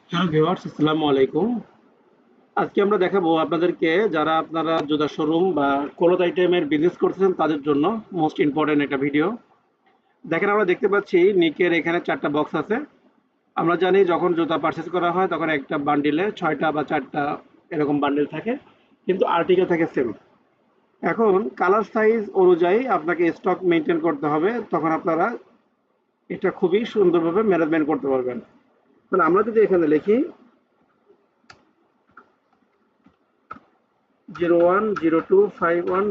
Hello viewers, আসসালামু আলাইকুম। আজকে আমরা দেখাবো আপনাদেরকে যারা আপনারা জুতা শোরুম বা ক্লথ আইটেমের বিজনেস করতেছেন তাদের জন্য মোস্ট ইম্পর্টেন্ট একটা ভিডিও। দেখেন আমরা দেখতে পাচ্ছি নিকের এখানে 4টা বক্স আছে। আমরা জানি যখন জুতা পারচেজ করা হয় তখন একটা বান্ডিলে 6টা বা 4টা এরকম বান্ডিল থাকে। কিন্তু আর্টিকেল থাকে সেম। এখন কালার সাইজ অনুযায়ী আপনাকে স্টক মেইনটেইন করতে হবে। তখন আপনারা এটা খুবই সুন্দরভাবে ম্যানেজমেন্ট করতে পারবেন। তাহলে আমরা যদি এখানে লিখি 010251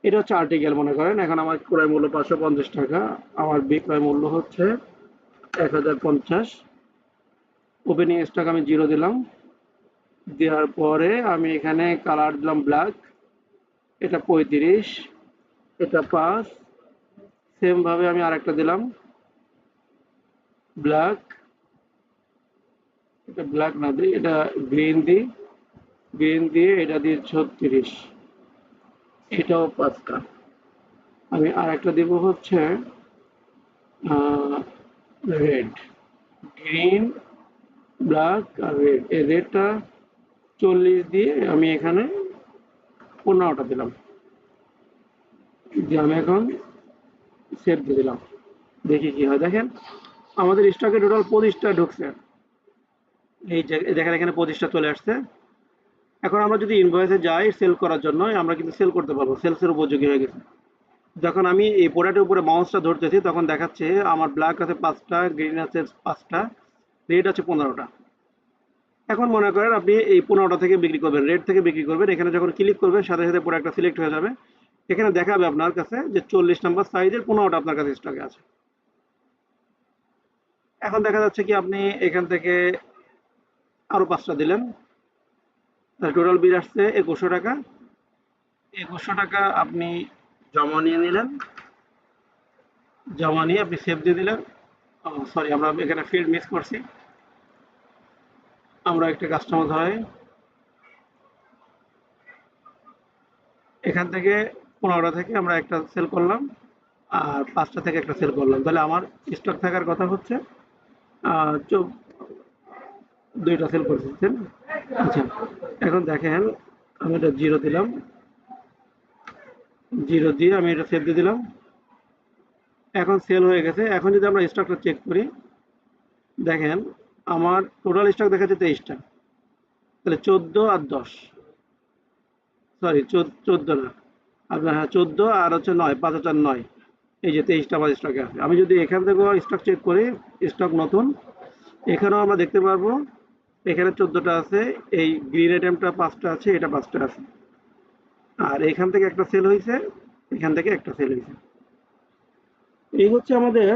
এটা হচ্ছে আর্টিকেল মনে করেন। এখন আমার ক্রয় মূল্য 550 টাকা, আমার বিক্রয় মূল্য হচ্ছে 1050। ওপেনিং স্টক আমি 0 দিলাম। দেওয়ার পরে আমি এখানে কালার দিলাম ব্ল্যাক, এটা 35, এটা 5। সেম ভাবে আমি আরেকটা দিলাম ব্ল্যাক, এটা ব্ল্যাক না দিই, এটা গ্রিন দিই, গ্রিন দিয়ে এটা দিয়ে 36, এটাও 5টা। আমি আরেকটা দিব হচ্ছে রেড, গ্রিন, ব্ল্যাক আর রেড। এই রেডটা 40 দিয়ে আমি এখানে 15টা দিলাম। দিয়ে আমি এখন সেভ দিয়ে দিলাম। দেখি কি হয়। দেখেন আমাদের স্টকে টোটাল 25টা ঢুকছে। এই যে দেখেন এখানে 25টা চলে আসছে। এখন আমরা যদি ইনভয়েসে যাই সেল করার জন্য, আমরা কিন্তু সেল করতে পারবো, সেলসের উপযোগী হয়ে গেছে। যখন আমি এই প্রোডাক্টের উপরে মাউসটা ধরতেছি তখন দেখাচ্ছে আমার ব্ল্যাক আছে 5টা, গ্রিন আছে 5টা, রেড আছে 15টা। এখন মনে করেন আপনি এই 15টা থেকে বিক্রি করবেন, রেট থেকে বিক্রি করবেন। এখানে যখন ক্লিক করবেন সাথে সাথে প্রোডাক্টটা সিলেক্ট হয়ে যাবে। এখানে দেখাবে আপনার কাছে যে 40 নাম্বার সাইজের 15টা আপনার কাছে স্টকে আছে। এখন দেখা যাচ্ছে কি আপনি এখান থেকে আরো 5টা দিলেন, টোটাল বিল আসছে 2100 টাকা। 2100 টাকা আপনি জমা নিয়ে নিলেন, জমা নিয়ে আপনি সেভ দিয়ে দিলেন। সরি, আমরা এখানে ফিল্ড মিস করছি। আমরা একটা কাস্টমার ধরাই, এখান থেকে 15টা থেকে আমরা একটা সেল করলাম আর 5টা থেকে একটা সেল করলাম। তাহলে আমার স্টক থাকার কথা হচ্ছে 2টা সেল করছি, তাই না? আচ্ছা, এখন দেখেন আমি এটা 0 দিলাম, 0 দিয়ে আমি এটা সেভ দিয়ে দিলাম। এখন সেল হয়ে গেছে। এখন যদি আমরা স্টকটা চেক করি, দেখেন আমার টোটাল স্টক দেখাচ্ছে 23টা। তাহলে 14 আর 10, সরি 14 না, আপনার হ্যাঁ 14 আর হচ্ছে 9, 5 আর 9, এই যে 23টা আমার স্টকে আছে। আমি যদি এখান থেকেও স্টক চেক করি, স্টক নতুন, এখানেও আমরা দেখতে পারবো এখানে 14টা আছে, এই গ্রিন আইটেমটা 5টা আছে, এটা 5টা আছে। আর এখান থেকে একটা সেল হয়েছে, এখান থেকে একটা সেল হয়েছে। এই হচ্ছে আমাদের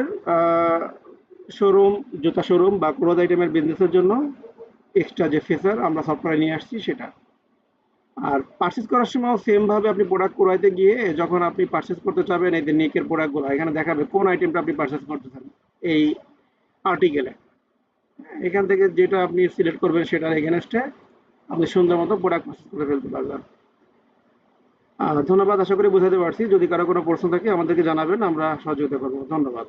শোরুম, জুতা শোরুম বা ক্লোথ আইটেমের বিজনেসের জন্য এক্সট্রা যে ফিচার আমরা সফটওয়্যারে নিয়ে আসছি সেটা। আর পারচেজ করার সময় সেম ভাবে আপনি প্রোডাক্ট কুড়াইতে গিয়ে যখন আপনি পারচেজ করতে চাবেন, এই যে নিকের প্রোডাক্টগুলো এখানে দেখাবে কোন আইটেমটা আপনি পারচেজ করতে চান এই আর্টিকেলে। এখান থেকে যেটা আপনি সিলেক্ট করবেন সেটার এগেনস্টে আপনি সুন্দর মতো প্রোডাক্ট পারচেজ করে ফেলতে পারবেন। ধন্যবাদ, আশা করি বোঝাতে পারছি। যদি কারো কোনো প্রশ্ন থাকে আমাদেরকে জানাবেন, আমরা সহযোগিতা করবো। ধন্যবাদ।